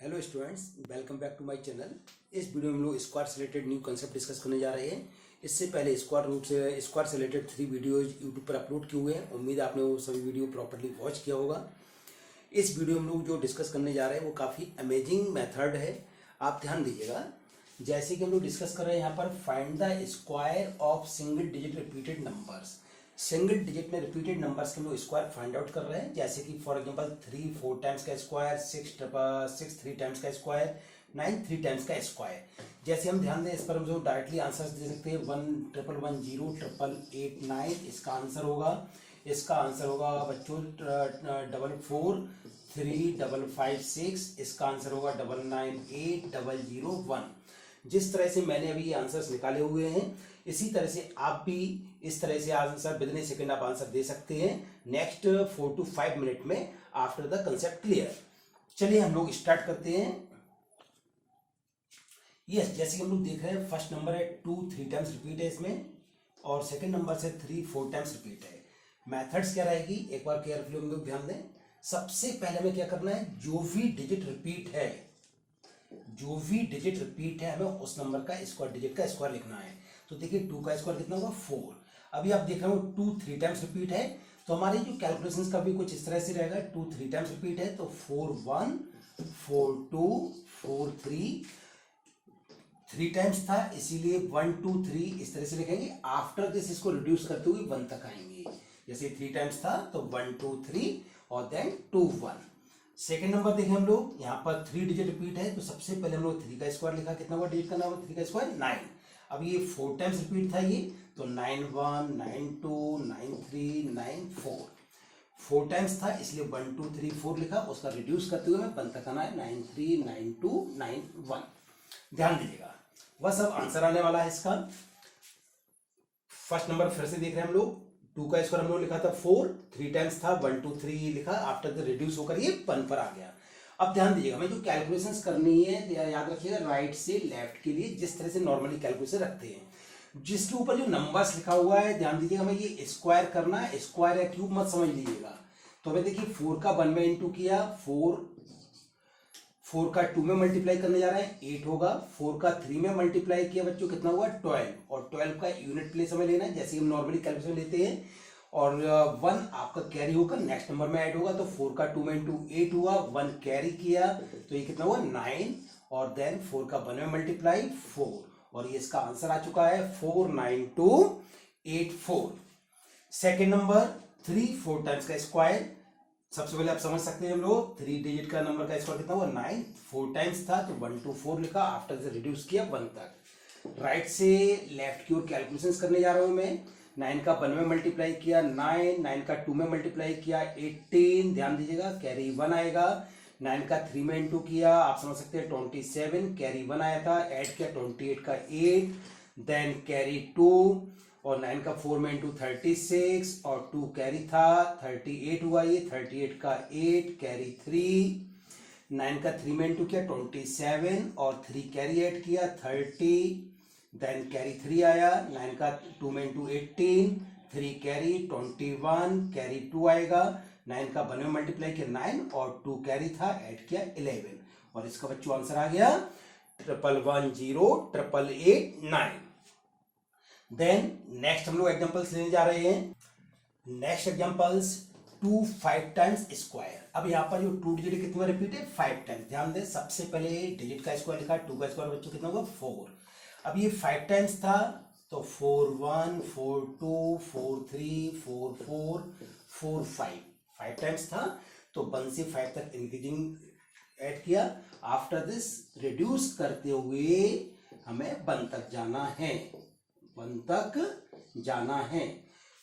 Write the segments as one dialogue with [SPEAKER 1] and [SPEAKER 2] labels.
[SPEAKER 1] Hello students, welcome back to my channel. इस video में हम लोग स्क्वायर से रिलेटेड न्यू कंसेप्ट डिस्कस करने जा रहे हैं। इससे पहले स्क्वायर से रिलेटेड 3 वीडियोज यूट्यूब पर अपलोड किए हुए हैं। उम्मीद है आपने वो सभी वीडियो प्रॉपर्ली वॉच किया होगा। इस वीडियो में हम लोग जो डिस्कस करने जा रहे हैं वो काफ़ी अमेजिंग मेथड है, आप ध्यान दीजिएगा। जैसे कि हम लोग डिस्कस कर रहे हैं यहाँ पर find the square of single digit repeated numbers. Single digit में रिपीटेड नंबर्स के हम लोग स्क्वायर फाइंड आउट कर रहे हैं। जैसे कि फॉर एग्जांपल 3 4 टाइम्स का स्क्वायर, 6 3 टाइम्स का स्क्वायर, 9 3 टाइम्स का स्क्वायर। जैसे हम ध्यान दें, इस पर हम जो डायरेक्टली आंसर्स दे सकते हैं 1 1 1 1 0 8 8 9 इसका आंसर होगा। इसका आंसर होगा बच्चों 4 4 3 5 5 6, इसका आंसर होगा 9 9 8 0 0 1। जिस तरह से मैंने अभी ये आंसर्स निकाले हुए हैं, इसी तरह से आप भी इस तरह से answer with in A second आप आंसर दे सकते हैं नेक्स्ट 4 to 5 मिनट में आफ्टर द कंसेप्ट क्लियर। चलिए हम लोग स्टार्ट करते हैं। यस, जैसे कि हम लोग देख रहे हैं, फर्स्ट नंबर है 2 3 टाइम्स रिपीट है इसमें, और सेकंड नंबर से 3 4 टाइम्स रिपीट है। मेथड्स क्या रहेगी, एक बार केयरफुली हम लोग ध्यान दें। सबसे पहले हमें क्या करना है, जो भी डिजिट रिपीट है हमें उस नंबर का स्क्वायर, डिजिट का स्क्वायर लिखना है। तो देखिए 2 का स्क्वायर कितना होगा 4। अभी आप देख रहे हो 2 3 टाइम्स रिपीट है, तो हमारी जो कैलकुलेशंस का भी कुछ इस तरह से रहेगा। 2 3 टाइम्स रिपीट है तो 4 1 4 2 4 3 टाइम्स था, इसीलिए 1 2 3 इस तरह से लिखेंगे। आफ्टर दिस इसको रिड्यूस करते हुए 1 तक आएंगे। जैसे 3 टाइम्स था तो 1 2 3 और देन 2 1। सेकेंड नंबर देखें हम लोग, यहाँ पर 3 डिजिट रिपीट है, तो सबसे पहले हम लोग 3 का स्क्वायर लिखा। कितना हुआ डिजिट का नाम है 3 का स्क्वायर 9। अब ये 4 टाइम्स रिपीट था ये, तो 9 1 9 2 9 3 9 4। 4 टाइम्स था इसलिए 1 2 3 4 लिखा, उसका रिड्यूस करते हुए हमें 1 तक आना है। 9 3 9 2 9 1। ध्यान दीजिएगा, वह सब आंसर आने वाला है इसका। फर्स्ट नंबर फिर से देख रहे हैं हम लोग, 2 का स्क्वायर हम लोग लिखा था 4, 3 टाइम्स था 1 2 3 लिखा, आफ्टर द रिड्यूस होकर ये 1 पर आ गया। अब ध्यान दीजिएगा, हमें जो कैलकुलेशंस करनी है याद रखिएगा, राइट से लेफ्ट के लिए जिस तरह से नॉर्मली कैलकुलेशन रखते हैं, जिसके ऊपर जो नंबर्स लिखा हुआ है ध्यान दीजिएगा, हमें ये स्क्वायर करना है। स्क्वायर या क्यूब मत समझ लीजिएगा। तो हमें देखिए 4 का 1 में इंटू किया, 4 का 2 में मल्टीप्लाई करने जा रहे हैं 8 होगा। 4 का 3 में मल्टीप्लाई किया बच्चों कितना हुआ 12, और 12 का यूनिट प्लेस हमें लेना है जैसे हम नॉर्मली कैलकुलेशन लेते हैं। और 1 आपका कैरी होकर नेक्स्ट नंबर में ऐड होगा, तो 4 का 2 में इंटू 8 हुआ, 1 कैरी किया तो ये कितना हुआ 9, और देन 4 का 1 में मल्टीप्लाई 4, और ये इसका आंसर आ चुका है 49284। सेकेंड नंबर 3 4 टाइम्स का स्क्वायर। सबसे पहले आप समझ सकते हैं हम लोग 3 डिजिट का नंबर का स्क्वायर कितना हुआ 9। 4 टाइम्स था तो 1 2 4 लिखा, आफ्टर से रिड्यूस किया 1 तक। राइट से लेफ्ट की ओर कैलकुलेशंस करने जा रहा हूं मैं। 9 का 1 में मल्टीप्लाई किया 9, 9 का 2 में मल्टीप्लाई किया 18, ध्यान दीजिएगा कैरी 1 आएगा। 9 का 3 में इंटू किया, आप समझ सकते हैं 27, कैरी 1 आया था, ऐड किया 28 का 8, देन कैरी 2, और 9 का 4 में इंटू 36, और 2 कैरी था 38 हुआ, ये 38 का 8 कैरी 3। 9 का 3 में इंटू किया 27, और 3 कैरी ऐड किया 30, देन कैरी 3 आया। 9 का 2 में इंटू 18, 3 कैरी 21, कैरी 2 आएगा। 9 का 1 में मल्टीप्लाई किया 9, और 2 कैरी था, ऐड किया 11, और इसका बच्चों आंसर आ गया 11108 889। देन नेक्स्ट हम लोग एग्जांपल्स लेने जा रहे हैं। Next examples 2 5 times square. अब यहाँ पर जो 2 डिजिट कितने रिपीट है 5 टाइम्स। ध्यान दें, सबसे पहले डिजिट का स्क्वायर लिखा, 2 का स्क्वायर बच्चों कितना होगा 4। अब ये 5 टाइम्स था तो 4 1 4 2 4 3 4 4 4 5 5 टाइम्स था, तो 1 से 5 तक इंक्रीजिंग ऐड किया। आफ्टर दिस रिड्यूस करते हुए हमें 1 तक जाना है, 1 तक जाना है,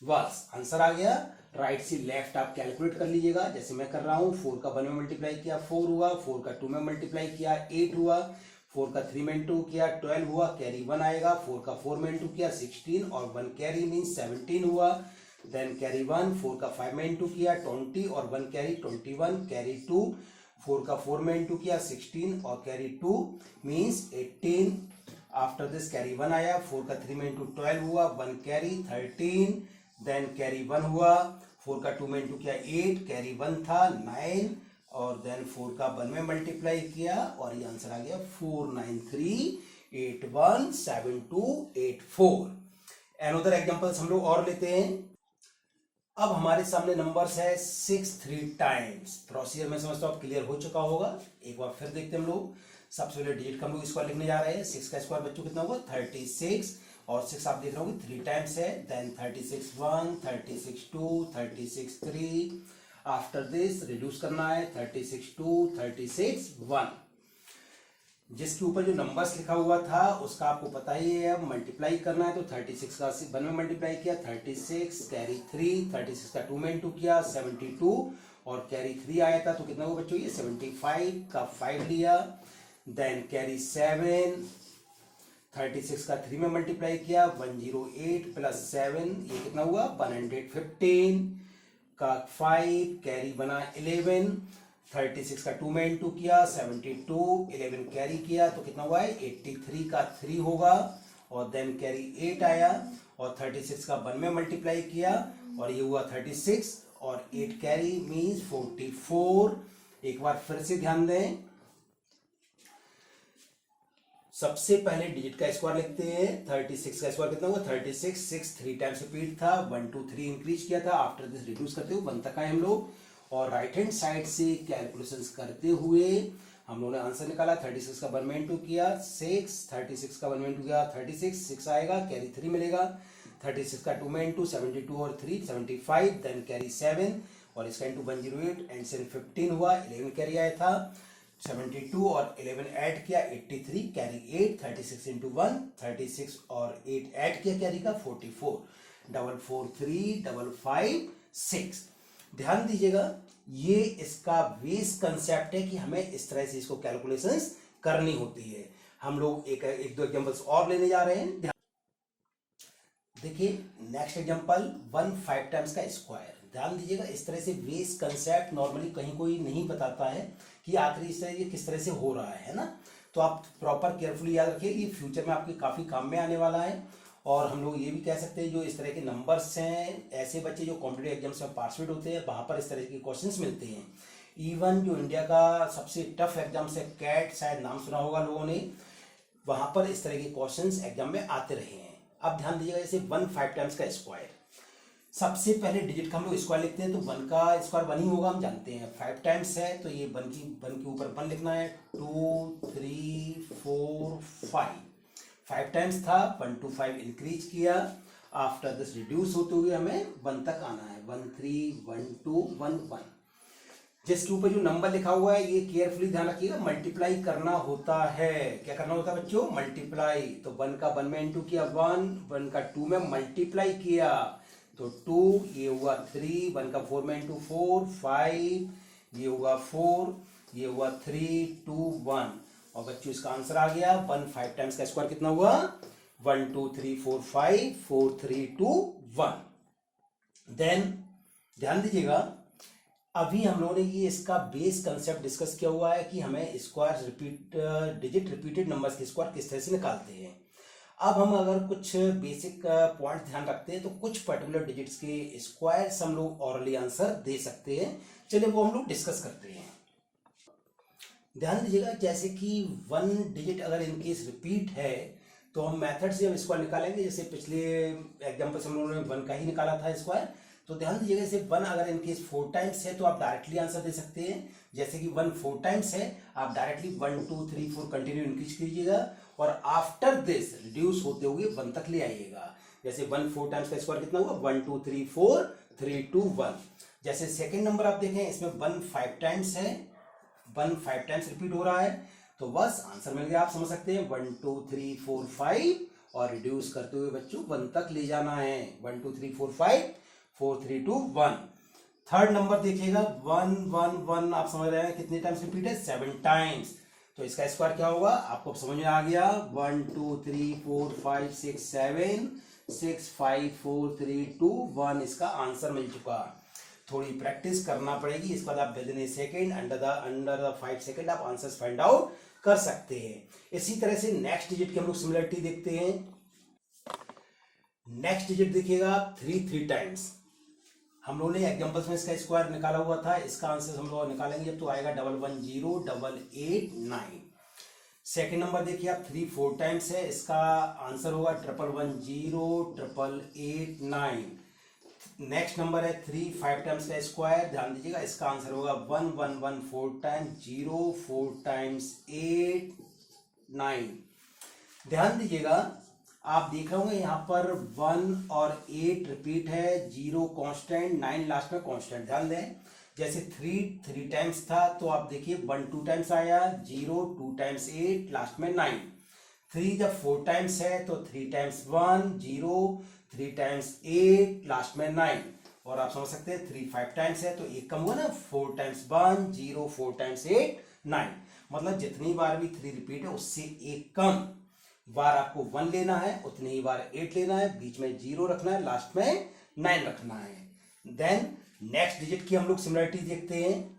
[SPEAKER 1] बस आंसर आ गया। राइट से लेफ्ट आप कैलकुलेट कर लीजिएगा जैसे मैं कर रहा हूं। 4 का 1 में मल्टीप्लाई किया 4 हुआ, 4 का 2 में मल्टीप्लाई किया 8 हुआ, 4 का 3 में इंटू किया 12 हुआ, कैरी 1 आएगा। 4 का 4 में इंटू किया 16, और 1 कैरी मीन्स 17 हुआ, देन कैरी 1। 4 का 5 में इंटू किया 20, और 1 कैरी 21, कैरी 2। 4 का 4 में इंटू किया 16, और carry 2 means 18, after this carry 1 आया। 4 का 3 में इंटू 12 हुआ, 1 कैरी 13, देन कैरी 1 हुआ। 4 का 2 में इंटू किया 8, कैरी 1 था 9, और देन 4 का 1 में मल्टीप्लाई किया और ये आंसर आ गया 493817284। अनदर एग्जांपल्स हम लोग और लेते हैं। अब हमारे सामने नंबर्स है 6 3 टाइम्स। प्रोसीजर में समझता हूं आप क्लियर हो चुका होगा। एक बार फिर देखते हैं हम लोग। सबसे पहले डिजिट का हम लोग स्क्वायर लिखने जा रहे हैं। 6 का स्क्वायर बच्चों कितना होगा 36 और 6 आप देख रहे होंगे 3 टाइम्स है। देन 36 1, 36 2, 36 3। आफ्टर दिस रिड्यूस करना है 36 2, 36 1। जिसके ऊपर जो नंबर्स लिखा हुआ था उसका आपको पता ही है। अब मल्टीप्लाई करना है तो 36 का 1 में मल्टीप्लाई किया 36 कैरी 3, 36 का 2 में इंटू किया 72 और कैरी 3 आया था तो कितना हुआ बच्चों ये 75 का 5 लिया। देन कैरी 7, 36 का 3 में मल्टीप्लाई किया 108 प्लस 7 ये कितना हुआ 115 का 5 कैरी बना 11। 36 का 2 में इंटू किया 72 11 कैरी किया तो कितना हुआ है 83 का 3 होगा और देन कैरी 8 आया और 36 का 1 में मल्टीप्लाई किया और ये हुआ 36 और 8 कैरी मींस 44। एक बार फिर से ध्यान दें। सबसे पहले डिजिट का स्क्वायर लिखते हैं। 36 का स्क्वायर कितना हुआ 36 6 3 टाइम्स रिपीट था 1 2 3 इंक्रीज किया था। आफ्टर दिस रिड्यूस करते हुए 1 तक आए हम लोग और राइट हैंड साइड से कैलकुलेशंस करते हुए हम लोगों ने आंसर निकाला। 36 का 1 में इंटू किया 6, 36 का 1 में इंटू किया 36 6 आएगा कैरी 3 मिलेगा। 36 का 2 में इंटू 72 और 3 75 देन कैरी 7 और इसका इंटू 108 एंड 15 हुआ 11 कैरी आया था 72 और 11 ऐड किया 83 कैरी 8 36 इंटू 1 36 और 8 ऐड किया कैरी का 44 44355 ध्यान दीजिएगा ये इसका बेस कंसेप्ट है कि हमें इस तरह से इसको कैलकुलेशंस करनी होती है। हम लोग एक दो एग्जांपल्स और लेने जा रहे हैं। देखिए नेक्स्ट एग्जांपल 1 5 टाइम्स का स्क्वायर। ध्यान दीजिएगा इस तरह से बेस कंसेप्ट नॉर्मली कहीं कोई नहीं बताता है कि आखिर इस तरह ये किस तरह से हो रहा है ना। तो आप प्रॉपर केयरफुली याद रखिए ये फ्यूचर में आपके काफी काम में आने वाला है। और हम लोग ये भी कह सकते हैं जो इस तरह के नंबर्स हैं ऐसे बच्चे जो कॉम्पिटिटिव एग्जाम्स में पार्टिसिपेट होते हैं वहां पर इस तरह के क्वेश्चंस मिलते हैं। इवन जो इंडिया का सबसे टफ एग्जाम है कैट शायद नाम सुना होगा लोगों ने वहां पर इस तरह के क्वेश्चंस एग्जाम में आते रहे हैं। अब ध्यान दीजिएगा जैसे 1 5 टाइम्स का स्क्वायर। सबसे पहले डिजिट का हम लोग स्क्वायर लिखते हैं तो 1 का स्क्वायर 1 ही होगा हम जानते हैं। 5 टाइम्स है तो ये 1 के ऊपर 1 लिखना है 2 3 4 5 टाइम्स था 1 2 5 इंक्रीज किया। आफ्टर दिस रिड्यूस होते हुए हमें 1 तक आना है 1 3 1 2 1 1। जिसके ऊपर जो नंबर लिखा हुआ है ये केयरफुली ध्यान रखिएगा मल्टीप्लाई करना होता है। क्या करना होता है बच्चों मल्टीप्लाई। तो 1 का 1 में इंटू किया 1 का 2 में मल्टीप्लाई किया तो 2 ये हुआ 3 1 का 4 में इंटू 4 5 ये हुआ 4 ये हुआ 3 2 1 और बच्चों इसका आंसर आ गया 1 5 टाइम्स का स्क्वायर कितना हुआ 1 2 3 4 5 4 3 2 1। देन ध्यान दीजिएगा अभी हम लोगों ने ये इसका बेस कंसेप्ट डिस्कस किया हुआ है कि हमें स्क्वायर डिजिट रिपीटेड नंबर्स के स्क्वायर किस तरह से निकालते हैं। अब हम अगर कुछ बेसिक पॉइंट ध्यान रखते हैं तो कुछ पर्टिकुलर डिजिट्स के स्क्वायर्स हम लोग ऑरली आंसर दे सकते हैं। चलिए वो हम लोग डिस्कस करते हैं। ध्यान दीजिएगा जैसे कि 1 डिजिट अगर इनकेस रिपीट है तो हम मेथड से हम स्क्वायर निकालेंगे। जैसे पिछले एग्जांपल से हम लोगों ने 1 का ही निकाला था स्क्वायर। तो ध्यान दीजिएगा जैसे 1 अगर इनकेस 4 टाइम्स है तो आप डायरेक्टली आंसर दे सकते हैं। जैसे कि 1 4 टाइम्स है आप डायरेक्टली 1 2 3 4 कंटिन्यू इंक्रीज कीजिएगा और आफ्टर दिस रिड्यूस होते हुए 1 तक ले आइएगा। जैसे 1 4 टाइम्स का स्क्वायर कितना हुआ 1 2 3 4 3 2 1। जैसे सेकेंड नंबर आप देखें इसमें 1 5 टाइम्स है 1 5 टाइम्स रिपीट हो रहा है तो बस आंसर मिल गया। आप समझ सकते हैं 1 2 3 4 5 और रिड्यूस करते हुए बच्चों 1 तक ले जाना है 1 2 3 4 5 4 3 2 1। थर्ड नंबर देखिएगा 1 1 1 आप समझ रहे हैं कितने टाइम्स रिपीट है 7 टाइम्स। तो इसका स्क्वायर क्या होगा आपको समझ में आ गया 1 2 3 4 5 6 7 6 5 4 3 2 1 इसका आंसर मिल चुका। थोड़ी प्रैक्टिस करना पड़ेगी इसके बाद आप with in A second under the 5 second आप आंसर्स फाइंड आउट कर सकते हैं। इसी तरह से नेक्स्ट डिजिट की हम लोग सिमिलरिटी देखते हैं। नेक्स्ट डिजिट देखिएगा 3 3 टाइम्स। हम लोगों ने एग्जाम्पल्स में इसका स्क्वायर निकाला हुआ था, इसका आंसर हम लोग निकालेंगे जब तो आएगा 110889। सेकेंड नंबर देखिए आप 3 4 टाइम्स है, इसका आंसर होगा 110889। नेक्स्ट नंबर है 3 5 टाइम्स का स्क्वायर, ध्यान दीजिएगा इसका आंसर होगा 1114 टाइम्स 0 4 टाइम्स 8 9। ध्यान दीजिएगा आप देख रहे होंगे यहाँ पर 1 और 8 रिपीट है, 0 कांस्टेंट, 9 लास्ट में कांस्टेंट। ध्यान दें जैसे 3 टाइम्स था तो आप देखिए 1 2 टाइम्स आया, 0 2 टाइम्स 8 लास्ट में 9। 3 जब 4 टाइम्स है तो 3 टाइम्स 1 0 3 टाइम्स 8 लास्ट में 9। और आप समझ सकते हैं 3 5 टाइम्स है तो एक कम हुआ ना, 4 टाइम्स 1 0 4 टाइम्स 8 9। मतलब जितनी बार भी 3 रिपीट है उससे एक कम बार आपको 1 लेना है, उतनी ही बार 8 लेना है, बीच में 0 रखना है, लास्ट में 9 रखना है। देन नेक्स्ट डिजिट की हम लोग सिमिलरिटी देखते हैं।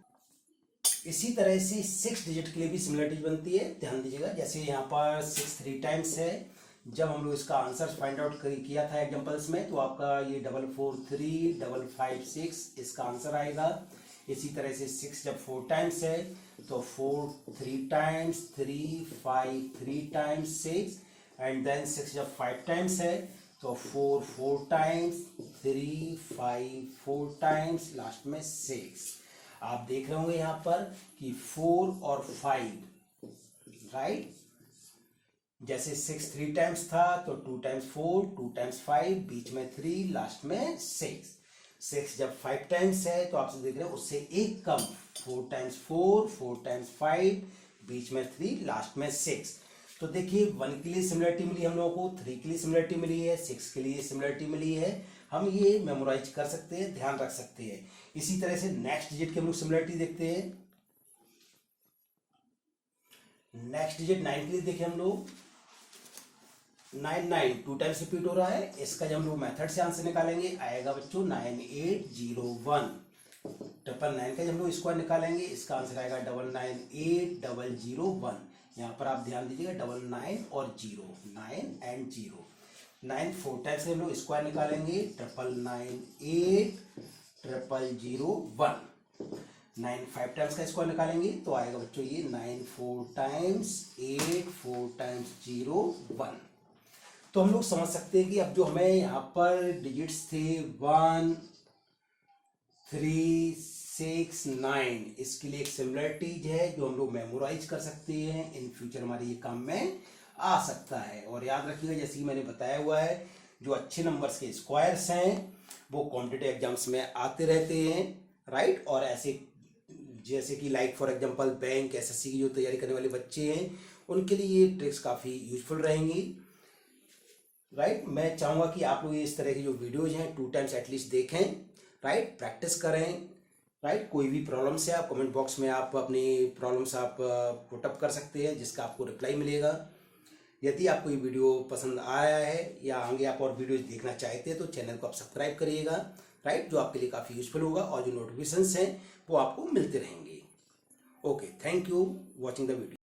[SPEAKER 1] इसी तरह से 6 डिजिट के लिए भी सिमिलरिटी बनती है, ध्यान दीजिएगा। जैसे यहाँ पर 6 3 टाइम्स है, जब हम लोग इसका आंसर फाइंड आउट किया था एग्जांपल्स में तो आपका ये 443 556 इसका आंसर आएगा। इसी तरह से 6 जब 4 टाइम्स है तो 4 3 टाइम्स 3 5 3 टाइम्स 6, एंड देन 6 जब 5 टाइम्स है तो 4 4 टाइम्स 3 5 4 टाइम्स लास्ट में 6। आप देख रहे होंगे यहाँ पर कि 4 और 5 राइट। जैसे 6 3 टाइम्स था तो 2 टाइम्स 4 2 टाइम्स 5 बीच में 3 लास्ट में 6। 6 जब 5 टाइम्स है तो आप देख रहे हैं उससे एक कम, 4 टाइम्स 4 4 टाइम्स 5 बीच में 3 लास्ट में 6। तो देखिए 1 के लिए सिमिलरिटी मिली हम लोगों को, 3 के लिए सिमिलरिटी मिली है, 6 के लिए सिमिलरिटी मिली है। हम ये मेमोराइज कर सकते हैं, ध्यान रख सकते हैं। इसी तरह से नेक्स्ट डिजिट की हम लोग सिमिलरिटी देखते हैं। नेक्स्ट डिजिट 9 के लिए देखिए हम लोग 9 9 2 टाइम्स रिपीट हो रहा है, इसका जब हम लोग मेथड से आंसर निकालेंगे आएगा बच्चों 9801। 999 का जब हम लोग स्क्वायर निकालेंगे इसका आंसर आएगा 998001। यहाँ पर आप ध्यान दीजिएगा 99 और 0 9 एंड 0। 9 4 टाइम्स से हम लोग स्क्वायर निकालेंगे 998001। 9 5 टाइम्स का स्क्वायर निकालेंगे तो आएगा बच्चों ये 9 4 टाइम्स 8 4 टाइम्स 0 1। तो हम लोग समझ सकते हैं कि अब जो हमें यहाँ पर डिजिट्स थे 1 3 6 9, इसके लिए एक सिमिलरिटीज है जो हम लोग मेमोराइज कर सकते हैं, इन फ्यूचर हमारे ये काम में आ सकता है। और याद रखिएगा जैसे कि मैंने बताया हुआ है जो अच्छे नंबर्स के स्क्वायर्स हैं वो कॉम्पिटिटिव एग्जाम्स में आते रहते हैं राइट। और ऐसे जैसे कि like for example bank SSC की जो तैयारी करने वाले बच्चे हैं उनके लिए ये ट्रिक्स काफ़ी यूजफुल रहेंगी राइट। मैं चाहूँगा कि आप लोग इस तरह की जो वीडियोज हैं 2 टाइम्स एटलीस्ट देखें राइट, प्रैक्टिस करें राइट। कोई भी प्रॉब्लम्स है आप कमेंट बॉक्स में आप अपनी प्रॉब्लम्स आप पुटअप कर सकते हैं जिसका आपको रिप्लाई मिलेगा। यदि आपको ये वीडियो पसंद आया है या आगे आप और वीडियोज देखना चाहते हैं तो चैनल को आप सब्सक्राइब करिएगा राइट, जो आपके लिए काफ़ी यूजफुल होगा और जो नोटिफिकेशंस हैं वो आपको मिलते रहेंगे। Okay, thank you watching the video.